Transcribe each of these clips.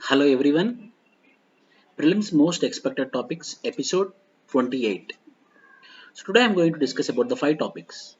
Hello everyone, Prelims Most Expected Topics, episode 28. So today I am going to discuss about the 5 topics.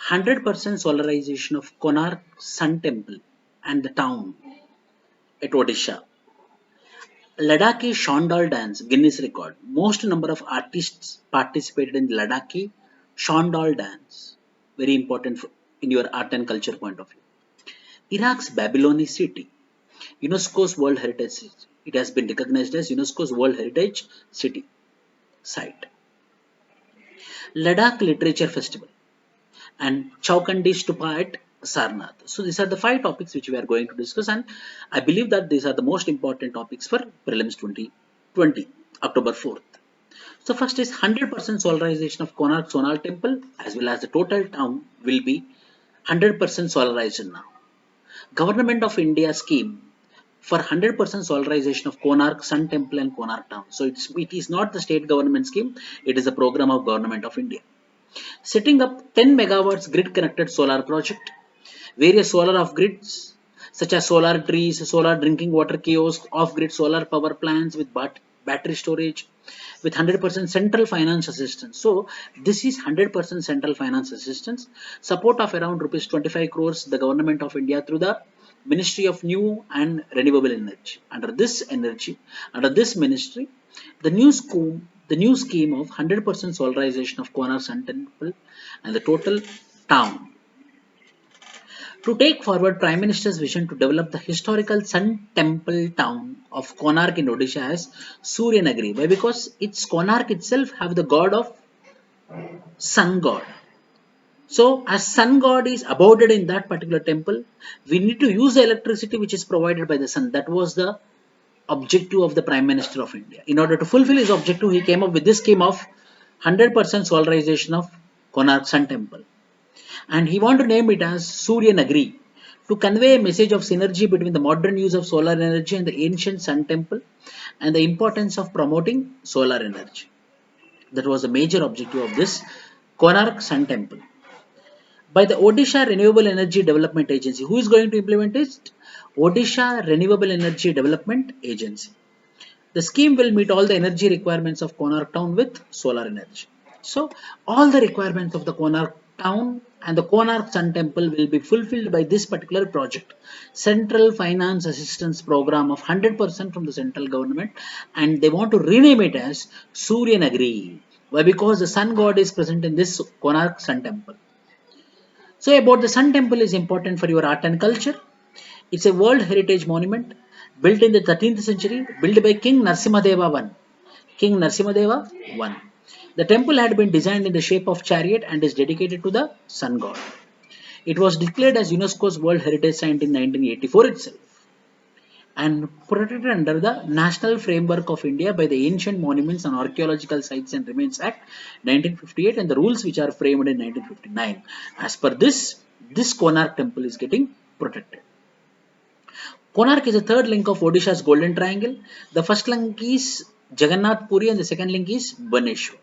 100% solarization of Konark Sun Temple and the town at Odisha. Ladakhi Shandal dance, Guinness record. Most number of artists participated in Ladakhi Shandal dance. Very important in your art and culture point of view. Iraq's Babyloni city. UNESCO's World Heritage City. It has been recognized as UNESCO's World Heritage City site. Ladakh Literature Festival and Chaukhandi Stupa at Sarnath. So these are the 5 topics which we are going to discuss, and I believe that these are the most important topics for prelims 2020, October 4th. So first is 100% solarization of Konark Sonal Temple, as well as the total town will be 100% solarized now. Government of India scheme for 100% solarization of Konark Sun Temple and Konark town. So it is not the state government scheme, it is a program of Government of India. Setting up 10 megawatts grid connected solar project, various solar off grids such as solar trees, solar drinking water kiosks, off grid solar power plants with battery storage with 100% central finance assistance. So this is 100% central finance assistance, support of around rupees 25 crores the government of India through the Ministry of New and Renewable Energy. Under this ministry, the new scheme of 100% solarization of Konark Sun Temple and the total town to take forward Prime Minister's vision to develop the historical Sun Temple town of Konark in Odisha as Suryanagari. Why? Because its Konark itself have the god of sun god. So as sun god is aboded in that particular temple, we need to use the electricity which is provided by the sun. That was the objective of the Prime Minister of India. In order to fulfill his objective, he came up with this scheme of 100% solarization of Konark Sun Temple. And he wanted to name it as Suryanagari to convey a message of synergy between the modern use of solar energy and the ancient sun temple and the importance of promoting solar energy. That was the major objective of this Konark Sun Temple. By the Odisha Renewable Energy Development Agency. Who is going to implement it? Odisha Renewable Energy Development Agency. The scheme will meet all the energy requirements of Konark town with solar energy. So all the requirements of the Konark town and the Konark Sun Temple will be fulfilled by this particular project. Central Finance Assistance Program of 100% from the central government, and they want to rename it as Suryanagari. Why? Because the sun god is present in this Konark Sun Temple. So about the Sun Temple is important for your art and culture. It's a World Heritage Monument built in the 13th century, built by King Narsimhadeva I. King Narsimhadeva I. The temple had been designed in the shape of chariot and is dedicated to the sun god. It was declared as UNESCO's World Heritage Site in 1984 itself and protected under the National Framework of India by the Ancient Monuments and Archaeological Sites and Remains Act 1958 and the rules which are framed in 1959. As per this Konark temple is getting protected. Konark is the third link of Odisha's Golden Triangle. The first link is Jagannath Puri and the second link is Bhubaneswar.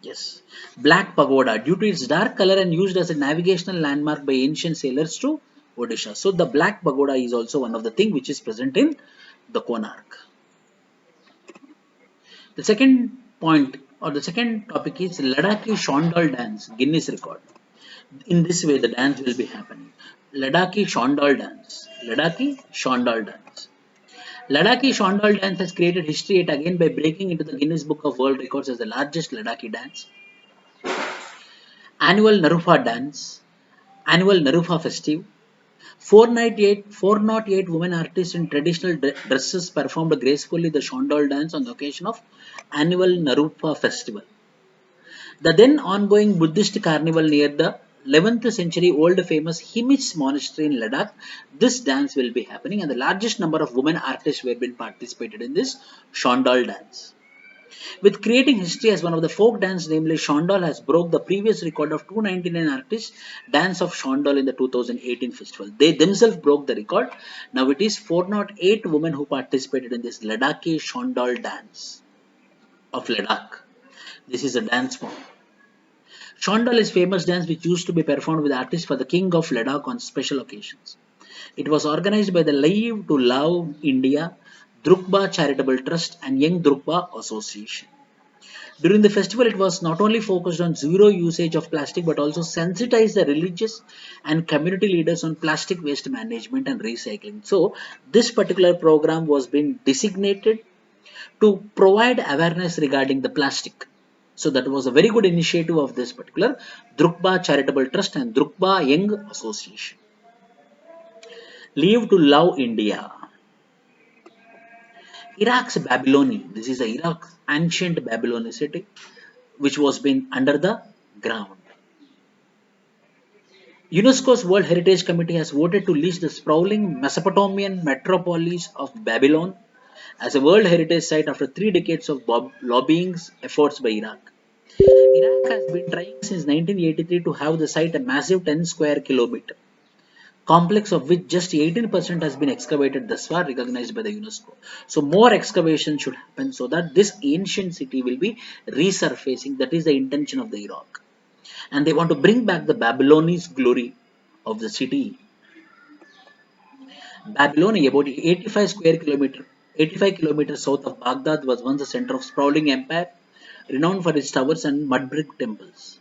Yes. Black Pagoda, due to its dark color and used as a navigational landmark by ancient sailors to Odisha. So the Black Pagoda is also one of the things which is present in the Konark. The second point or the second topic is Ladakhi Shandal dance, Guinness record. In this way, the dance will be happening. Ladakhi Shandal dance. Ladakhi Shandal dance. Ladakhi Shandal dance has created history yet again by breaking into the Guinness Book of World Records as the largest Ladakhi dance. Annual Narufa dance. Annual Narufa festive. 408 women artists in traditional dresses performed gracefully the Shandal dance on the occasion of annual Narupa festival. The then ongoing Buddhist carnival near the 11th century old famous Himis monastery in Ladakh, this dance will be happening and the largest number of women artists will be participated in this Shandal dance. With creating history as one of the folk dance, namely Shandal has broke the previous record of 299 artists dance of Shandal in the 2018 festival. They themselves broke the record. Now it is 408 women who participated in this Ladakhi Shandal dance of Ladakh. This is a dance form. Shandal is famous dance which used to be performed with artists for the king of Ladakh on special occasions. It was organized by the Live to Love India, Drukba Charitable Trust and Young Drukba Association. During the festival, it was not only focused on zero usage of plastic but also sensitized the religious and community leaders on plastic waste management and recycling. So, this particular program was being designated to provide awareness regarding the plastic. So, that was a very good initiative of this particular Drukba Charitable Trust and Drukba Young Association. Leave to Love India. Iraq's Babylon. This is the Iraq's ancient Babylonian city, which was been under the ground. UNESCO's World Heritage Committee has voted to list the sprawling Mesopotamian metropolis of Babylon as a World Heritage Site after 3 decades of lobbying efforts by Iraq. Iraq has been trying since 1983 to have the site a massive 10 square kilometer complex of which just 18% has been excavated thus far, recognized by the UNESCO. So more excavation should happen so that this ancient city will be resurfacing. That is the intention of the Iraq. And they want to bring back the Babylonian glory of the city. Babylonia, about 85 kilometers south of Baghdad, was once the center of sprawling empire, renowned for its towers and mud brick temples.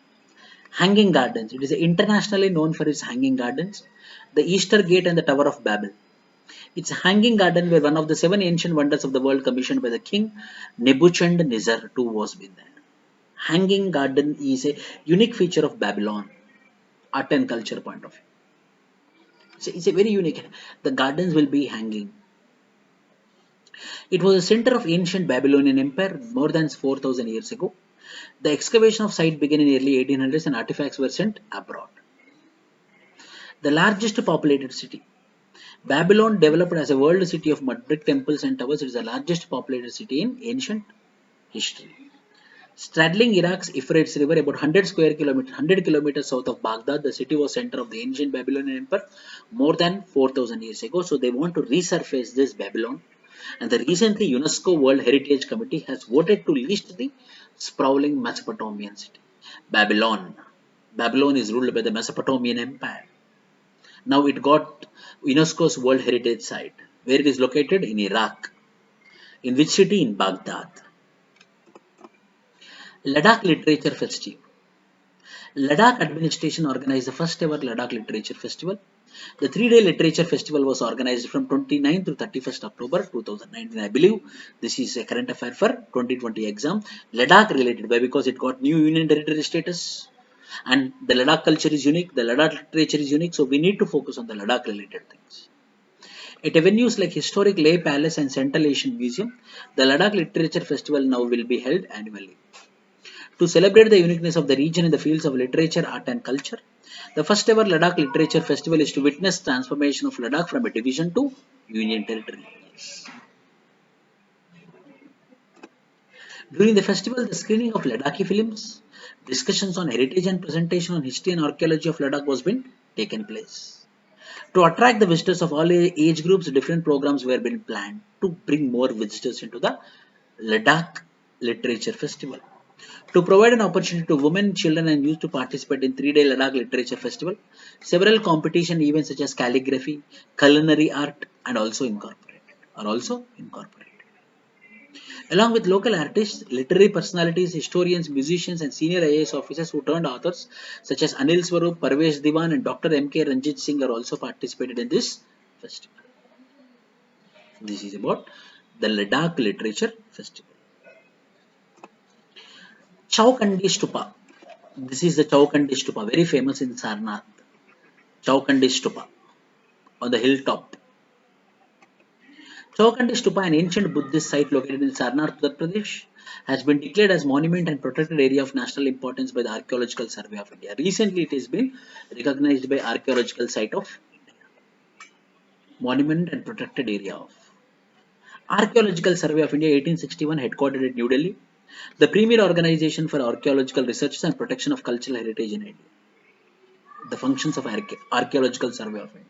Hanging Gardens. It is internationally known for its hanging gardens, the Easter Gate and the Tower of Babel. Its hanging garden were one of the 7 ancient wonders of the world commissioned by the king Nebuchadnezzar II was been there. Hanging garden is a unique feature of Babylon, art and culture point of view. It's a very unique. The gardens will be hanging. It was a center of ancient Babylonian empire more than 4,000 years ago. The excavation of site began in early 1800s and artifacts were sent abroad. The largest populated city. Babylon, developed as a world city of mud brick temples and towers, is the largest populated city in ancient history. Straddling Iraq's Euphrates River about 100 kilometers south of Baghdad, the city was center of the ancient Babylonian Empire more than 4,000 years ago. So they want to resurface this Babylon. And the recently UNESCO World Heritage Committee has voted to list the sprawling Mesopotamian city. Babylon. Babylon is ruled by the Mesopotamian Empire. Now it got UNESCO's World Heritage Site, where it is located in Iraq. In which city? In Baghdad. Ladakh Literature Festival. Ladakh administration organized the first ever Ladakh Literature Festival. The 3-day literature festival was organized from 29th to 31st October 2019. I believe this is a current affair for 2020 exam. Ladakh related, why? Because it got new union territory status and the Ladakh culture is unique, the Ladakh literature is unique, so we need to focus on the Ladakh related things. At venues like historic Leh Palace and Central Asian Museum, the Ladakh Literature Festival now will be held annually. To celebrate the uniqueness of the region in the fields of literature, art and culture, the first ever Ladakh Literature Festival is to witness transformation of Ladakh from a division to union territory. During the festival, the screening of Ladakhi films, discussions on heritage and presentation on history and archaeology of Ladakh was been taken place. To attract the visitors of all age groups, different programs were being planned to bring more visitors into the Ladakh Literature Festival. To provide an opportunity to women, children and youth to participate in 3-day Ladakh Literature Festival, several competition events such as calligraphy, culinary art and also incorporated. Along with local artists, literary personalities, historians, musicians and senior IAS officers who turned authors such as Anil Swarup, Parvesh Diwan and Dr. M.K. Ranjit Singh are also participated in this festival. This is about the Ladakh Literature Festival. Chowkhandi Stupa. This is the Chowkhandi Stupa, very famous in Sarnath. Chowkhandi Stupa on the hilltop. Chowkhandi Stupa, an ancient Buddhist site located in Sarnath, Uttar Pradesh, has been declared as monument and protected area of national importance by the Archaeological Survey of India. Recently, it has been recognized by Archaeological Site of India. Monument and protected area of Archaeological Survey of India, 1861, headquartered at New Delhi, the premier organization for archaeological research and protection of cultural heritage in India. The functions of Archaeological Survey of India.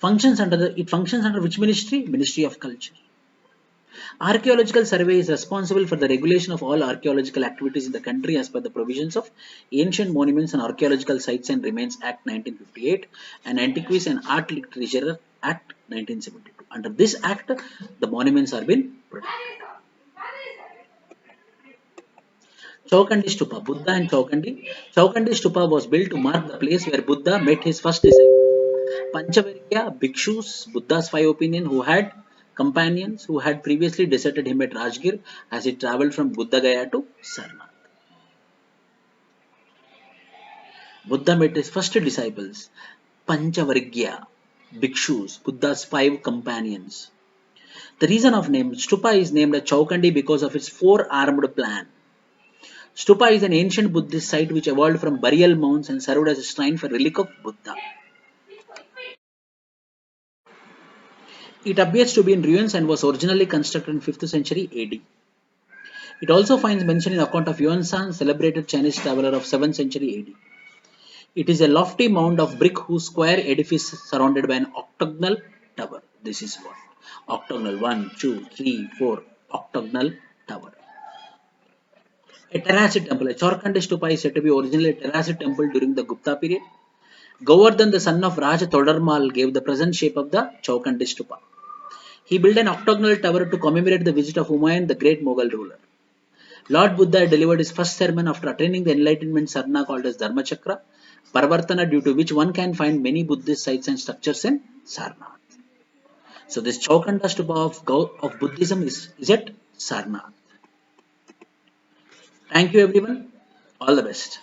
It functions under which ministry? Ministry of Culture. Archaeological survey is responsible for the regulation of all archaeological activities in the country as per the provisions of Ancient Monuments and Archaeological Sites and Remains Act 1958 and Antiquities and Art Literature Act 1972. Under this act, the monuments are being protected. Chowkandi Stupa, Buddha and Chowkandi. Chowkandi Stupa was built to mark the place where Buddha met his first disciple. Panchavarya bhikshus, Buddha's five opinion, who had companions who had previously deserted him at Rajgir as he travelled from Buddha Gaya to Sarnath. Buddha met his first disciples, Panchavarya bhikshus, Buddha's five companions. The reason of name Stupa is named as Chowkandi because of its four-armed plan. Stupa is an ancient Buddhist site which evolved from burial mounds and served as a shrine for relic of Buddha. It appears to be in ruins and was originally constructed in 5th century AD. It also finds mention in the account of Yuan-san, celebrated Chinese traveler of 7th century AD. It is a lofty mound of brick whose square edifice surrounded by an octagonal tower. This is what? Octagonal 1, 2, 3, 4. Octagonal tower. A terraced temple. A Chowkandi Stupa is said to be originally a terraced temple during the Gupta period. Govardhan, the son of Raja Todarmal, gave the present shape of the Chowkandi Stupa. He built an octagonal tower to commemorate the visit of Humayun, the great Mughal ruler. Lord Buddha delivered his first sermon after attaining the enlightenment sarna called as Dharmachakra, Parvartana, due to which one can find many Buddhist sites and structures in Sarnath. So this Chowkanda Stupa of Buddhism is at Sarnath. Thank you everyone. All the best.